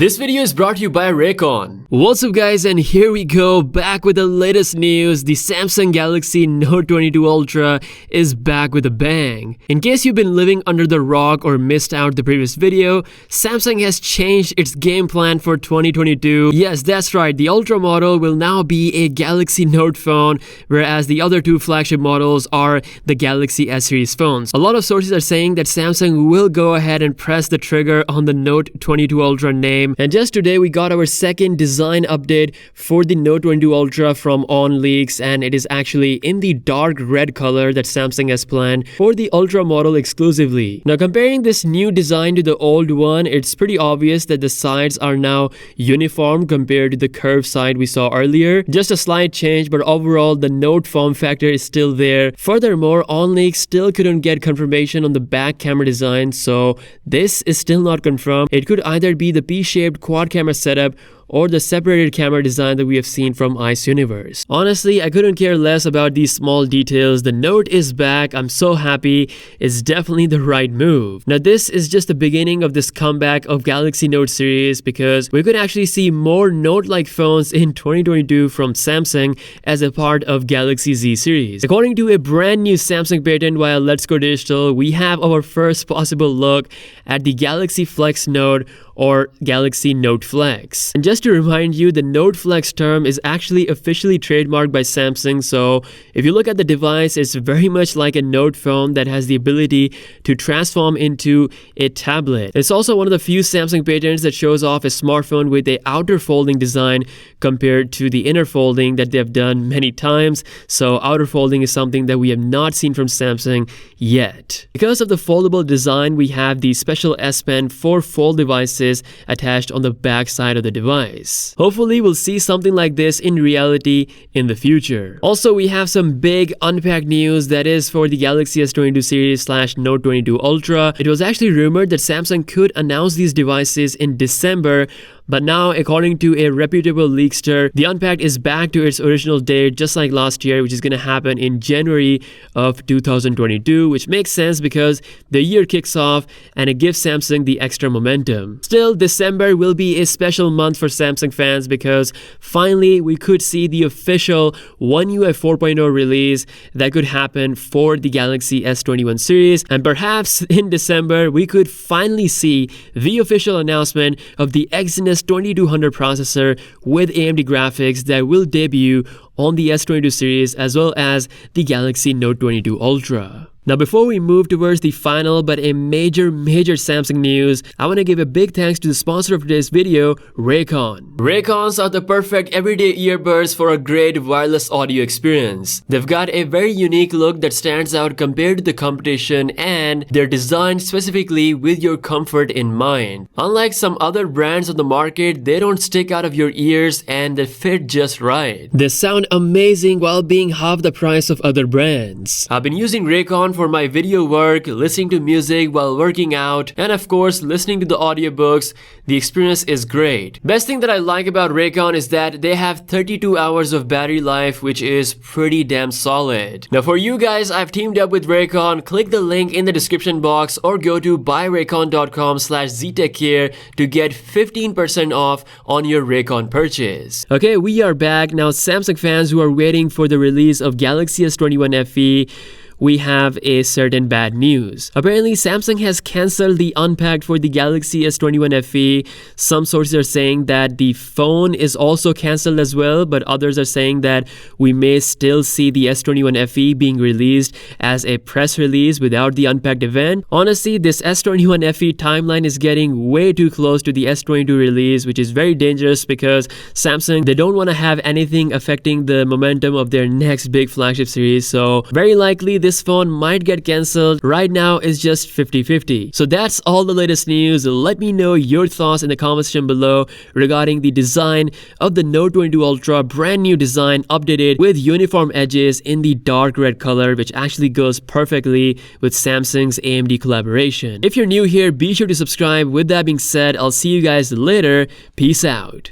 This video is brought to you by Raycon. What's up guys, and here we go, back with the latest news. The Samsung Galaxy Note 22 Ultra is back with a bang. In case you've been living under the rock or missed out the previous video, Samsung has changed its game plan for 2022. Yes, that's right, the Ultra model will now be a Galaxy Note phone, whereas the other two flagship models are the Galaxy S series phones. A lot of sources are saying that Samsung will go ahead and press the trigger on the Note 22 Ultra name. And just today we got our second design update for the Note 22 Ultra from OnLeaks, and it is actually in the dark red color that Samsung has planned for the Ultra model exclusively. Now comparing this new design to the old one, it's pretty obvious that the sides are now uniform compared to the curved side we saw earlier. Just a slight change, but overall the Note form factor is still there. Furthermore, OnLeaks still couldn't get confirmation on the back camera design, so this is still not confirmed. It could either be the P-shaped quad camera setup or the separated camera design that we have seen from Ice Universe. Honestly, I couldn't care less about these small details. The Note is back. I'm so happy. It's definitely the right move. Now, this is just the beginning of this comeback of Galaxy Note series, because we could actually see more Note-like phones in 2022 from Samsung as a part of Galaxy Z series. According to a brand new Samsung patent via Let's Go Digital, we have our first possible look at the Galaxy Flex Note or Galaxy Note Flex. And just to remind you, the Note Flex term is actually officially trademarked by Samsung, so if you look at the device, it's very much like a Note phone that has the ability to transform into a tablet. It's also one of the few Samsung patents that shows off a smartphone with a outer folding design compared to the inner folding that they have done many times, so outer folding is something that we have not seen from Samsung yet. Because of the foldable design, we have the special S Pen for fold devices attached on the back side of the device. Hopefully we'll see something like this in reality in the future. Also, we have some big unpacked news that is for the Galaxy S22 series / Note 22 Ultra. It was actually rumored that Samsung could announce these devices in December, but now, according to a reputable leakster, the Unpacked is back to its original date just like last year, which is going to happen in January of 2022, which makes sense because the year kicks off and it gives Samsung the extra momentum. Still, December will be a special month for Samsung fans because finally we could see the official One UI 4.0 release that could happen for the Galaxy S21 series, and perhaps in December we could finally see the official announcement of the Exynos 2200 processor with AMD graphics that will debut on the S22 series as well as the Galaxy Note 22 Ultra. Now, before we move towards the final but a major Samsung news, I want to give a big thanks to the sponsor of today's video, Raycon. Raycons are the perfect everyday earbuds for a great wireless audio experience. They've got a very unique look that stands out compared to the competition, and they're designed specifically with your comfort in mind. Unlike some other brands on the market, they don't stick out of your ears and they fit just right. They sound amazing while being half the price of other brands. I've been using Raycon for my video work, listening to music while working out, and of course listening to the audiobooks. The experience is great. Best thing that I like about Raycon is that they have 32 hours of battery life, which is pretty damn solid. Now for you guys, I've teamed up with Raycon. Click the link in the description box or go to buyraycon.com/ztechcare to get 15% off on your Raycon purchase. Okay, we are back. Now Samsung fans who are waiting for the release of Galaxy S21 FE, we have a certain bad news. Apparently, Samsung has cancelled the Unpacked for the Galaxy S21 FE. Some sources are saying that the phone is also cancelled as well, but others are saying that we may still see the S21 FE being released as a press release without the Unpacked event. Honestly, this S21 FE timeline is getting way too close to the S22 release, which is very dangerous because Samsung, they don't want to have anything affecting the momentum of their next big flagship series, so very likely this phone might get cancelled. Right now it's just 50-50. So that's all the latest news. Let me know your thoughts in the comment section below regarding the design of the Note 22 Ultra, brand new design updated with uniform edges in the dark red color, which actually goes perfectly with Samsung's AMD collaboration. If you're new here, be sure to subscribe. With that being said, I'll see you guys later. Peace out.